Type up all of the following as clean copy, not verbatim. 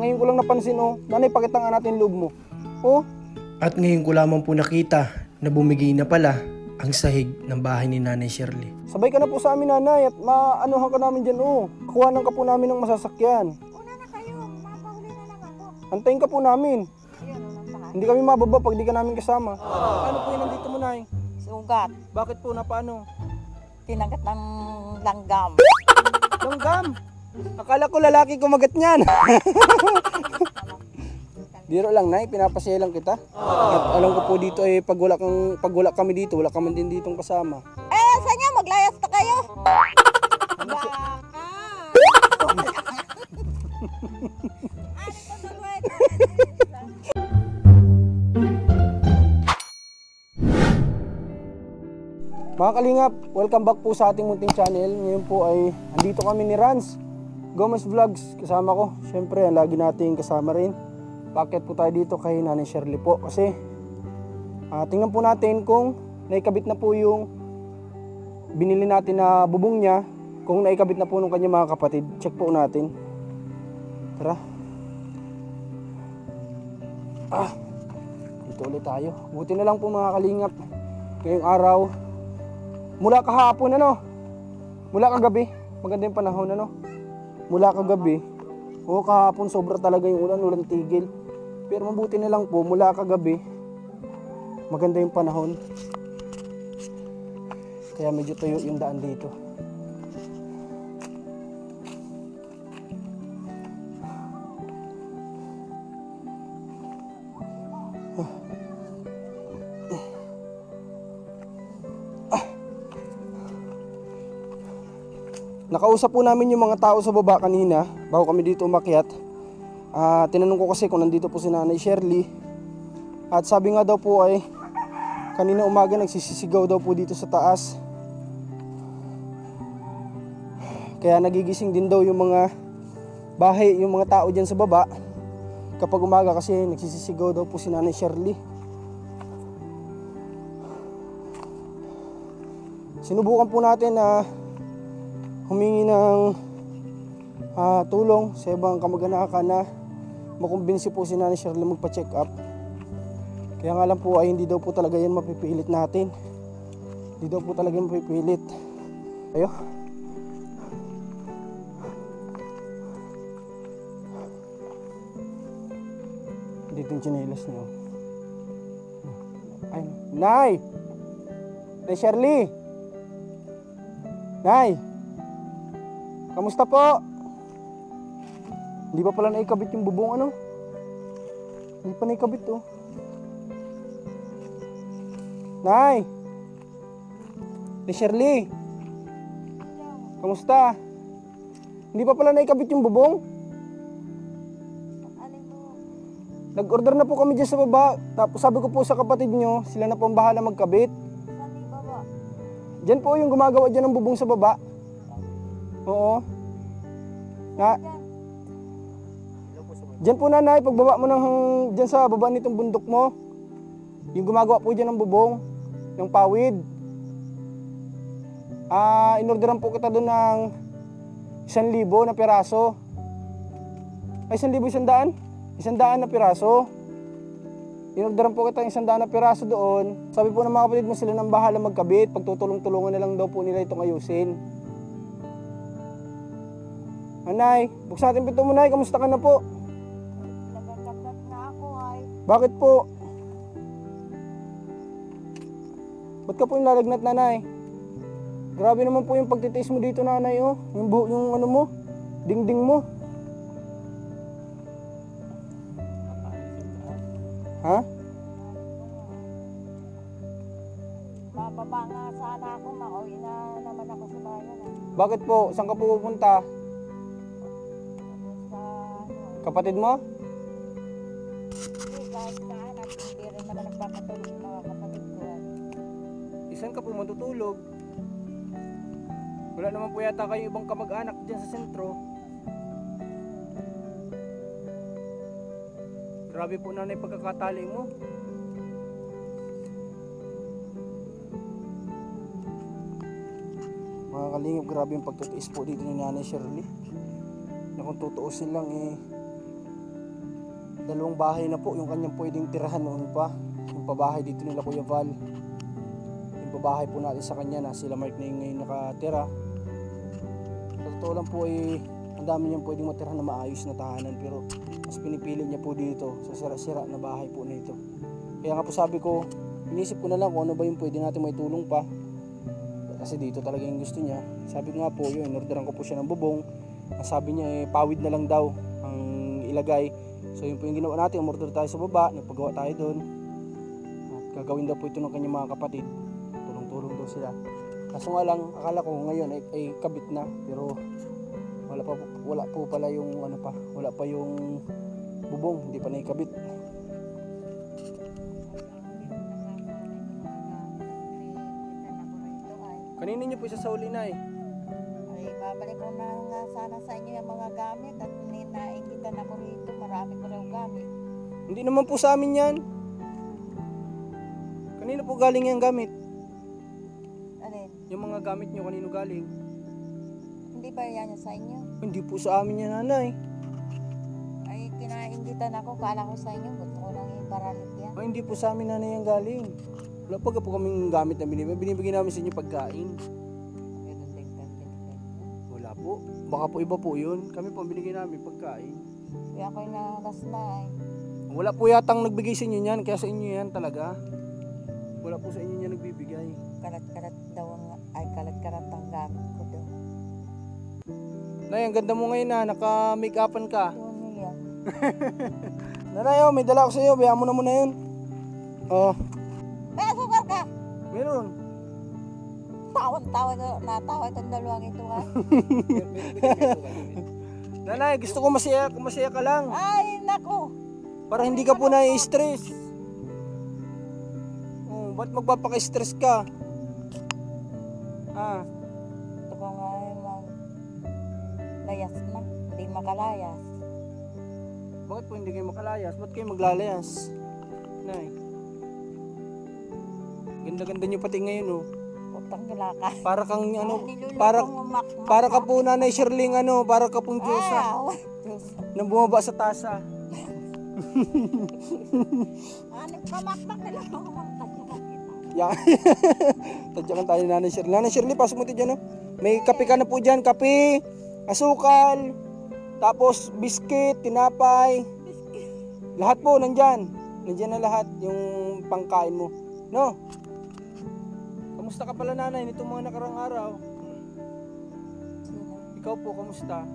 ngayon ko lang napansin, oh. Nanay, pakita nga natin loob mo. Oh. At ngayon ko lamang po nakita na bumigay na pala ang sahig ng bahay ni Nanay Shirley. Sabay ka na po sa amin, nanay, at maanuhan ka namin dyan, oh. Kukuhanan ka po namin ng masasakyan. Una na kayo, mapahuli na lang ako. Antayin ka po namin. Ayun, unang Hindi kami mababa pag di ka namin kasama. Ano po yun nandito mo, nay? Sugat, Bakit po, napaano? tinagat ng langgam. Langgam! Akala ko lalaki kumagat niyan. Biro lang, nay, pinapasaya lang kita. At alam ko po dito ay pag wala kami dito, wala kami din ditong kasama. Eh, saan niya? Maglayas na kayo. Mga kalingap, welcome back po sa ating munting channel. Ngayon po ay andito kami ni Rans Gomez Vlogs, kasama ko. Siyempre, ang lagi nating kasama rin. Bakit po tayo dito kay Nanay Shirley po? Kasi tingnan po natin kung naikabit na po yung binili natin na bubong niya. Kung naikabit na po ng kanyang mga kapatid. Check po natin. Tara. Dito ulit tayo. Buti na lang po mga kalingap. Ngayong araw, mula kahapon mula kagabi, maganda yung panahon mula kagabi, kahapon sobra talaga yung ulan, walang tigil. Pero mabuti na lang po, mula kagabi, maganda yung panahon. Kaya medyo tuyo yung daan dito. Nakausap po namin yung mga tao sa baba kanina bago kami dito umakyat. Tinanong ko kasi kung nandito po si Nanay Shirley. At sabi nga daw po ay kanina umaga nagsisisigaw daw po dito sa taas. Kaya nagigising din daw yung mga bahay, yung mga tao dyan sa baba kapag umaga kasi nagsisisigaw daw po si Nanay Shirley. Sinubukan po natin na humingi ng tulong sa ibang kamag-anakan na makumbinsi po si Nanay Shirley magpa-check up. Kaya nga lang po ay hindi daw po talaga yan mapipilit natin. Hindi daw po talaga yan mapipilit. Ayo. Dito yung chinelas niyo. Ay, Nay! Nay Shirley! Nay! Kamusta po? Hindi pa pala naikabit yung bubong Hindi pa naikabit Nay! Nay Shirley! Kamusta? Hindi pa pala naikabit yung bubong? Nag-order na po kami dyan sa baba. Tapos sabi ko po sa kapatid nyo, sila na po ang bahala magkabit. Saan di baba? Dyan po yung gumagawa dyan ng bubong sa baba. Oo. Diyan po nanay, pagbaba mo diyan sa baba nitong bundok mo, yung gumagawa po diyan ng bubong, ng pawid. Inorderan po kita doon ng 1,000 na piraso. Ay, 1,000, 100? 100 na piraso. Inorderan po kita ng 100 na piraso doon. Sabi po ng mga kapatid mo, sila nang bahala magkabit. Pagtutulong-tulungan na lang daw po nila itong ayusin. Nay, buksan natin pinto mo, Nay. Kamusta ka na po? Nagagagag na ako ay. Bakit po? Ba't ka po yung lalagnat, nanay? Grabe naman po yung pagtitiis mo dito, nanay, oh. Yung ano mo, dingding mo. Ha? Bababa nga sana ako, makauwi na naman ako sa bayan. Bakit po? Saan ka po pupunta? Kapatid mo? Hindi, kahit saan at hindi rin naman nagpapatulog yung mga kapatid ko. Saan ka po matutulog? Wala naman po yata kayo ibang kamag-anak dyan sa sentro. Grabe po nanay pagkakatali mo. Mga kalingap, grabe yung pagtutiis po dito ni Nanay Shirley. Na kung tutuusin lang 2 bahay na po yung kanyang pwedeng tirahan noon pa. Yung pabahay dito nila Kuya Val. Yung pabahay po natin sa kanya na sila Mark na yung ngayon nakatira. Sa totoo lang po ang dami niyang pwedeng matirahan na maayos na tahanan, pero mas pinipili niya po dito sa sira-sira na bahay po na ito. Kaya nga po sabi ko, inisip ko na lang kung ano ba yung pwede natin may tulong pa. Kasi dito talaga yung gusto niya. Sabi ko nga po, yun, orderan ko po siya ng bubong. Ang sabi niya pawid na lang daw ang ilagay. So yun po yung ginawa natin, umorder tayo sa baba, nagpagawa tayo doon. At gagawin daw po ito ng kanyang mga kapatid. Tulong-tulong daw sila. Kaso nga lang, akala ko ngayon ay kabit na, pero wala po pala yung wala pa yung bubong, hindi pa naikabit. Kanino niyo po isasauli na Ay, babalik ko na nga sana sa inyo yung mga gamit at ninaingitan ako rito. Marami ko raw gamit. Hindi naman po sa amin yan. Kanino po galing yung gamit? Alin? Yung mga gamit niyo, kanino galing? Hindi ba yan sa inyo? Hindi po sa amin yan, nanay. Ay, kinaingitan ako. Kala ko sa inyo. Gusto ko lang ibaralit yan. Ay, hindi po sa amin, nanay, yung galing. Wala pa po kaming gamit na binibigyan namin sa inyo pagkain. Ganun din kami. Wala po. Baka po iba po yun. Kami po binigyan namin pagkain. Kaya ako'y nalas na eh. Wala po yatang nagbigay sa inyo yan, kaya sa inyo yan talaga. Wala po sa inyo yan nagbibigay. Kalat-kalat daw kalat-kalat ang gamit ko daw. Nay, ang ganda mo ngayon na, naka-make-upan ka. Doon niya. Nanay, may dala ko sa iyo, bayaan mo na muna yun. Oh, May asukar ka! meron. Tawan-tawa natawa itong dalawang ito ha. Nanay, gusto ko masaya ka lang. Ay, naku! Para hindi ka po na-stress. Oh, ba't magpapaka-stress ka? Ah, Ito ko nga layas na. Hindi makalayas. bakit po hindi kayo makalayas? Ba't kayo maglalayas? Nay. Ganda-ganda niyo pati ngayon, oh. Utang nila ka. Para kang ano, Niluloko para ka po Nanay Shirling ano, para ka pong Diyosa Diyos. nang bumaba sa tasa. Pamakmak nila ako magtagyakan kita. Yan. Tadyakan tayo Nanay Shirley. Nanay Shirley, pasok mo ito dyan, oh. May kape ka na po dyan. Kape, asukal, tapos biscuit, tinapay. Lahat po nandyan. Nandyan na lahat yung pangkain mo. No? Kamusta ka pala nanay nitong mga nakarang araw? Ikaw po, kamusta?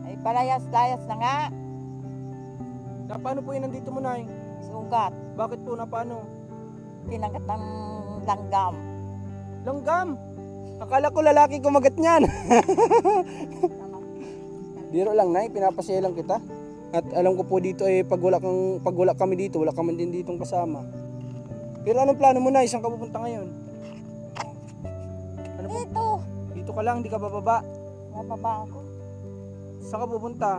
Ay, palayas-layas na nga. Na paano po yun nandito mo, nay? Sugat. Bakit po na paano? Tinagat ng langgam. Langgam! Akala ko lalaki kumagat niyan. Biro lang, nay, pinapasaya lang kita. At alam ko po dito pag wala kami dito, wala ka man din ditong kasama. Pero anong plano mo, nay? Saan ka pupunta ngayon? Ano po? Ito. Dito ka lang, di ka bababa. Mababa ako. Saan ka pupunta?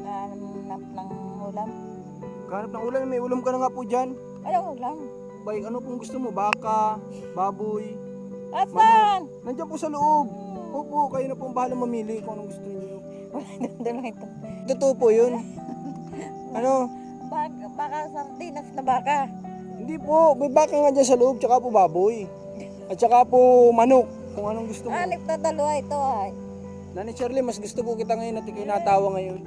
Nanap ng ulam. Kahanap ng ulam, may ulam ka na nga po dyan. Ano ulam? Bay, ano pong gusto mo? Baka, baboy. Asan? Nandiyan po sa loob. Opo, kayo na po ang bahala mamili kung anong gusto niyo. Wala ganda lang ito. Totoo po yun. Ano? Baka sardinas na baka. Hindi po, may baka nga dyan sa loob, tsaka po baboy. At tsaka po manok, kung anong gusto mo. Hanip na dalawa ito ay. Nanay Shirley, mas gusto po kita ngayon at ikay natawa ngayon.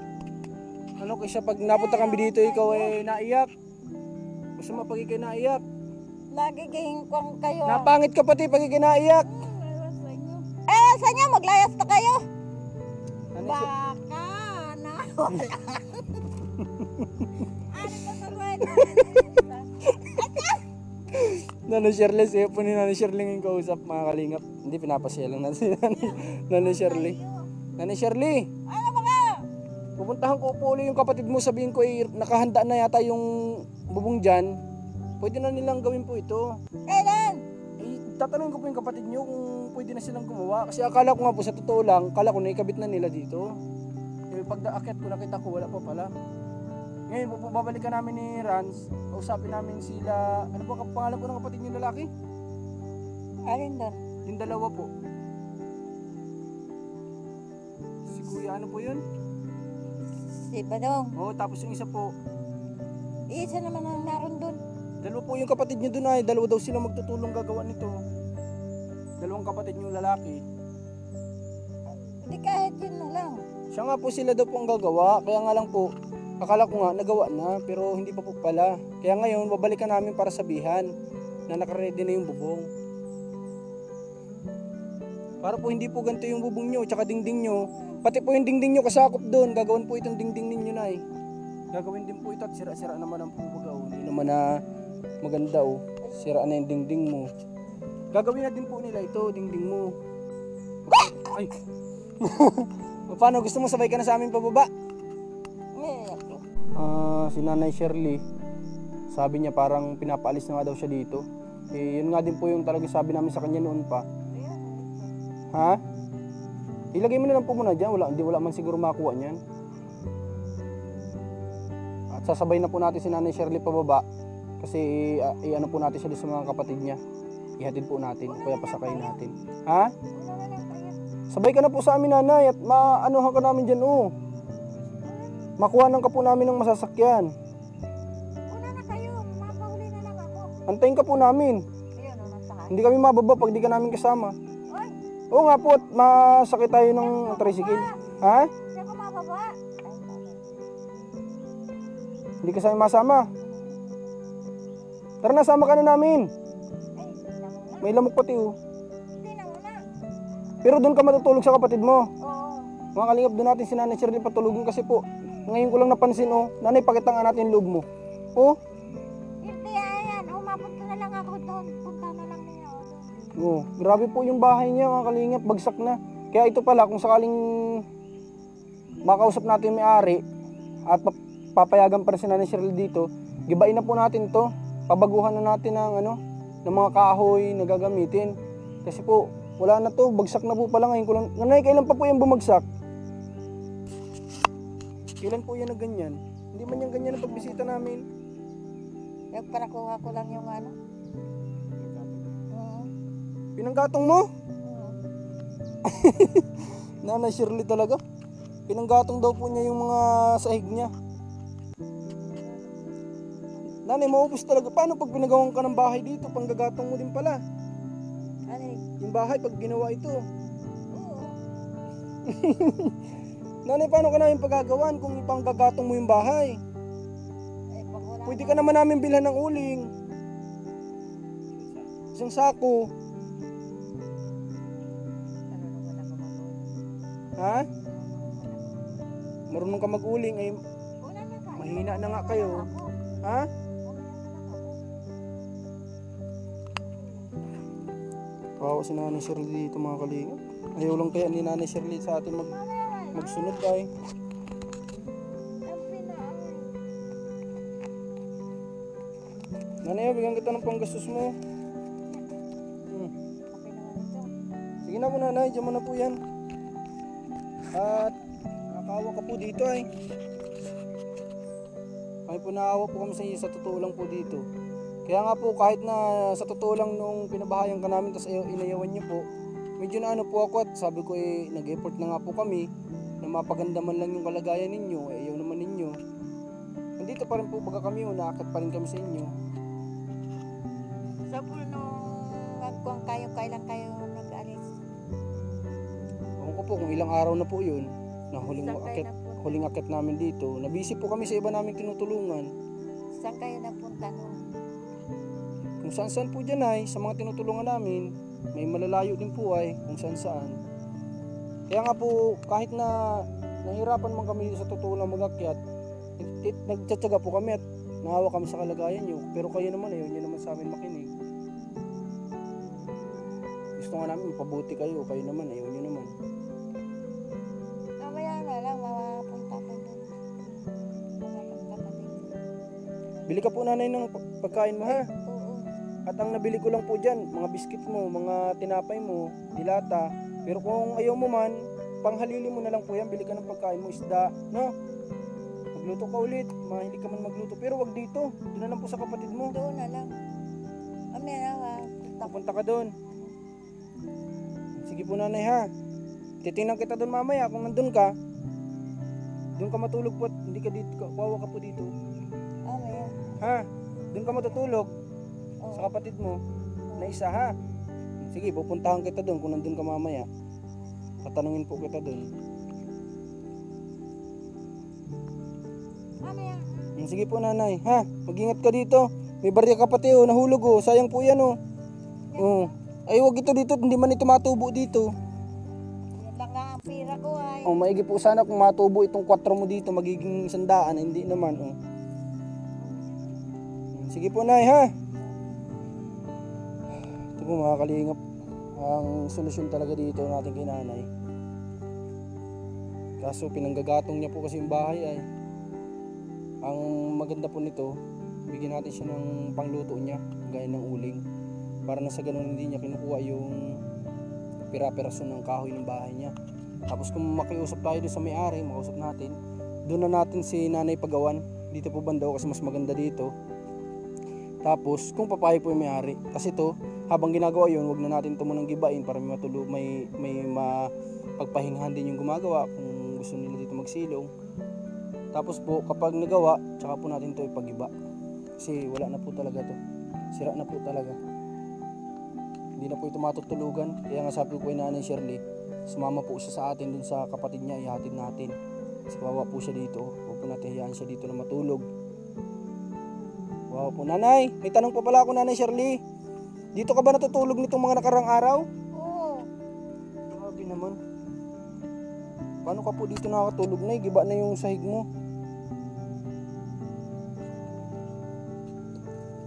Ano, kaysa pag napunta kami dito, ikaw ay naiyak. Gusto mo pag ikay naiyak. Nagiging kwang kayo. Napangit ka pati pag ikay naiyak. Eh, sa inyo, maglayas na kayo. Nanay Shirley, Baka na wala. Ano pa dalawa ito? Nanay Shirley, sa'yo po ni Nanay Shirley yung kausap, mga kalingap. Hindi, pinapasya lang natin Nanay Shirley. Nanay Shirley, Ano mga? pupuntahan ko po ulit yung kapatid mo, sabihin ko nakahanda na yata yung bubong dyan. Pwede na nilang gawin po ito. Kailan? Tatanungin ko po yung kapatid nyo kung pwede na silang gumawa. Kasi akala ko nga po, sa totoo lang, akala ko naikabit na nila dito. Pag akit ko, nakita ko, wala pa pala. Ngayon, babalikan namin ni Rans. Kausapin namin sila. Ano po ang pangalan po ng kapatid nyo lalaki? Alin doon? Yung dalawa po. Si Kuya, ano po yun? Si Badong. Oo, tapos yung isa po, Isa naman ang naroon doon. dalawa po yung kapatid nyo dun ay, dalawa daw sila magtutulong gagawa nito. Dalawang kapatid nyo lalaki. Hindi kahit yun na lang. Siya nga po sila daw po ang gagawa, kaya nga lang po, akala ko nga nagawa na, pero hindi pa po pala. Kaya ngayon, babalikan namin para sabihan na nakaready na yung bubong. Para po hindi po ganito yung bubong nyo, tsaka dingding nyo. Pati po yung dingding nyo kasakop doon, gagawin po itong dingding ninyo na eh. Gagawin din po ito at sira-sira naman ang pubaga oh. Hindi naman na maganda oh. Sira na yung dingding mo. Gagawin na din po nila ito, dingding mo. Ay! Paano, gusto mo sabay ka na sa amin pababa? Si Nanay Shirley, sabi niya parang pinapaalis na nga daw siya dito. Eh, yun nga din po yung talaga sabi namin sa kanya noon pa. Ha? Ilagay mo na lang po muna dyan, wala man siguro makuha niyan. At sasabay na po natin si Nanay Shirley pababa. Kasi ano po natin siya sa mga kapatid niya. Ihatid po natin, o kaya pasakay natin. Ha? Sabay ka na po sa amin, Nanay, at maanuhan ka namin dyan oh. Makuhanan ka po namin ng masasakyan. Una na kayo, mapahuli na lang ako. Antayin ka po namin. Ayun, nasa Hindi kami mababa pag di ka namin kasama. Oy, Oo nga po, at masakit tayo ng tricycle. Ha? hindi ako mababa. Hindi ka sa amin masama. Tara na, sama ka na namin. Ay, hindi na muna. May lamok pati oh. Hindi na muna. Pero doon ka matutulog sa kapatid mo. Oo. Mga kalingap, doon natin si Nanay Shirley patulugin kasi po. Ngayon ko lang napansin oh. Nanay, pakita nga natin yung loob mo. Oh. Hindi, ayan. Umapunta na lang ako doon. Punta na lang niya ako doon. Oh, grabe po yung bahay niya, mga kalingap, bagsak na. Kaya ito pala, kung sakaling makausap natin yung may-ari at papayagan pa rin si Nanay Shirley dito, gibain na po natin to. Pabaguhan na natin ng mga kahoy na gagamitin. Kasi po, wala na to, bagsak na po pala ngayon ko lang. Nanay, kailan pa po yung bumagsak? Kailan po yan na ganyan? Hindi man yan ganyan ang pagbisita namin. Nagparakuha ko lang yung ano. Oo. Pinanggatong mo? Oo. Nanay Shirley talaga. Pinanggatong daw po niya yung mga sahig niya. Nanay, maubos talaga. Paano pag pinagawang ka ng bahay dito? Panggagatong mo din pala. Ano eh? Yung bahay pag ginawa ito. Oo. Nanay, paano ka namin paggagawan kung ipanggagatong mo yung bahay? Eh, pag wala Pwede ka naman namin bilhan ng uling. Isang sako. ano naman ako mag-uwi. Ha? Marunong ka mag-uling. Ay, Una na kayo. mahina na nga kayo. Ako. Ha? Kawawa si Nanay Shirley dito, mga kalingap. Ayaw lang kaya ni Nanay Shirley sa atin magsunod ay. Nanay, bigyan kita ng panggastos mo. Okay naman ito. Sige na po, Nanay, diyan mo na po yan. At nakakawa ka po dito ay. Kami po naawa po kami sa iyo, sa totoo lang po dito. Kaya nga po, kahit na sa totoo lang nung pinabahayan ka namin tapos inayawan niyo po, medyo na ano po ako at sabi ko nag-effort na nga po kami na mapaganda man lang yung kalagayan ninyo, ayaw naman ninyo. Nandito pa rin po baga kami, naakit pa rin kami sa inyo. So, nung kung kayo, kailan kayo nag-alis? Ewan ko po kung ilang araw na po yun, na huling Saan kayo akit, napunta? huling akit namin dito. Nabisi po kami sa iba namin tinutulungan. Saan kayo napunta nung? Kung saan saan po dyan ay, sa mga tinutulungan namin, may malalayo din po ay, kung saan saan. Kaya nga po, kahit na nahirapan man kami sa totoo lang mag-akyat, nagtsatsaga po kami at nahawa kami sa kalagayan nyo. Pero kayo naman, ayaw nyo naman sa amin makinig. Gusto nga namin mapabuti kayo, kayo naman, ayaw nyo naman. Mamaya na lang, mapunta ko doon. Mapunta ka dito. Bili ka po, Nanay, ng pagkain mo, ha? Oo. At ang nabili ko lang po dyan, mga biskit mo, mga tinapay mo, dilata. Pero kung ayaw mo man, panghalili mo na lang po yan, bili ka ng pagkain mo, isda, no? Magluto ka ulit, mahilig ka man magluto. Pero wag dito, doon na lang po sa kapatid mo. Doon na lang. Mamaya na lang. Papunta ka doon. Sige po, Nanay, ha? Titingnan kita doon mamaya kung nandun ka. Doon ka matulog po at hindi ka dito, kawawa ka po dito. Mamaya. Ha? Doon ka matutulog Oo. sa kapatid mo na isa, ha? Sige, pupuntahan kita doon kung nandun ka mamaya. Tatanungin po kita doon. Mamaya. Sige po nanay, ha? Mag-ingat ka dito. May barya ka pati oh, nahulog oh. Sayang po yan oh. Oh. Ay, wag ito dito, hindi man ito matubo dito. Yan lang nga ang pira ko ay. Oh, maigi po sana kung matubo itong 4 mo dito, magiging 100, hindi naman oh. Sige po nay, ha? Ito po mga kalingap, ang solusyon talaga dito natin kay nanay. Kaso pinanggagatong niya po kasi yung bahay ay. Ang maganda po nito, bigyan natin siya ng pangluto niya, gaya ng uling. Para na sa ganun hindi niya kinukuha yung pira-piraso ng kahoy ng bahay niya. Tapos kung makiusap tayo doon sa may-ari, makausap natin, doon na natin si nanay pagawan. Dito po banda kasi mas maganda dito. Tapos kung papayag po yung may-ari, kasi to habang ginagawa yun, wag na natin ito munang gibain para may matulog, may mapagpahingahan din yung gumagawa kung gusto nila dito magsilong. Tapos po kapag nagawa, tsaka po natin ito ipagiba. Kasi wala na po talaga to. Sira na po talaga. Hindi na po ito matutulugan. Kaya nga sabi ko kay Nanay Shirley, sumama po siya sa atin dun sa kapatid niya, ihatid natin. Kasi kawawa po siya dito. Huwag po natin hayaan siya dito na matulog. Wow po. Nanay, may tanong pa pala ako Nanay Shirley. Dito ka ba natutulog nitong mga nakarang araw? Oo. Grabe naman. Paano ka po dito nakakatulog na? Giba na yung sahig mo.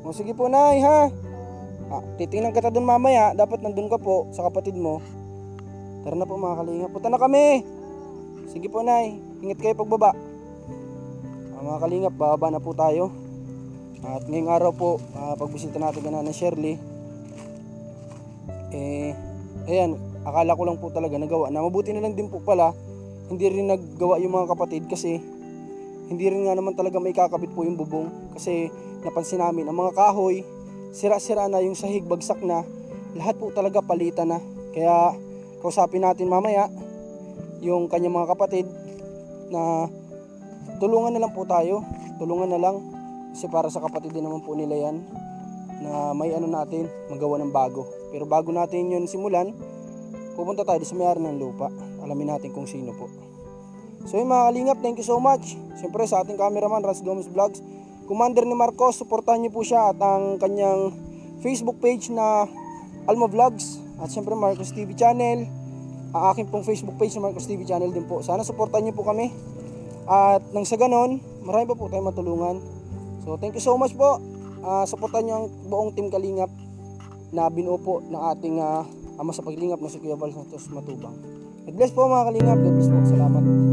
O sige po Nay ha. Titingnan kita doon mamaya. Dapat nandun ka po sa kapatid mo. Tara na po mga kalingap. Punta na kami. Sige po Nay. Ingat kayo pagbaba. Mga kalingap, bababa na po tayo. At ngayong araw po, pagbisita natin ka na Shirley. Ayan, akala ko lang po talaga nagawa na. Mabuti na lang din po pala, hindi rin naggawa yung mga kapatid kasi hindi rin nga naman talaga may kakabit po yung bubong. Kasi napansin namin, ang mga kahoy, sira-sira na, yung sahig bagsak na, lahat po talaga palitan na. Kaya kausapin natin mamaya yung kanyang mga kapatid na tulungan na lang po tayo, tulungan na lang kasi para sa kapatid din naman po nila yan na may ano natin, magawa ng bago. Pero bago natin yun simulan, pupunta tayo sa may-ari ng lupa, alamin natin kung sino po. So yung mga kalingap, thank you so much. Siyempre sa ating cameraman Rans Gomez Vlogs, Commander ni Marcos, suportahan niyo po siya at ang kanyang Facebook page na Alma Vlogs at siyempre Marcos TV Channel. Ang aking pong Facebook page na Marcos TV Channel din po. Sana suportahan niyo po kami. At nang sa ganon, marami pa po tayong matulungan. So thank you so much po. Suportahan niyo ang buong Team Kalingap na binuo po ng ating ama sa paglingap na si Kuya Val Santos Matubang. God bless po mga Kalingap. God bless po. Salamat.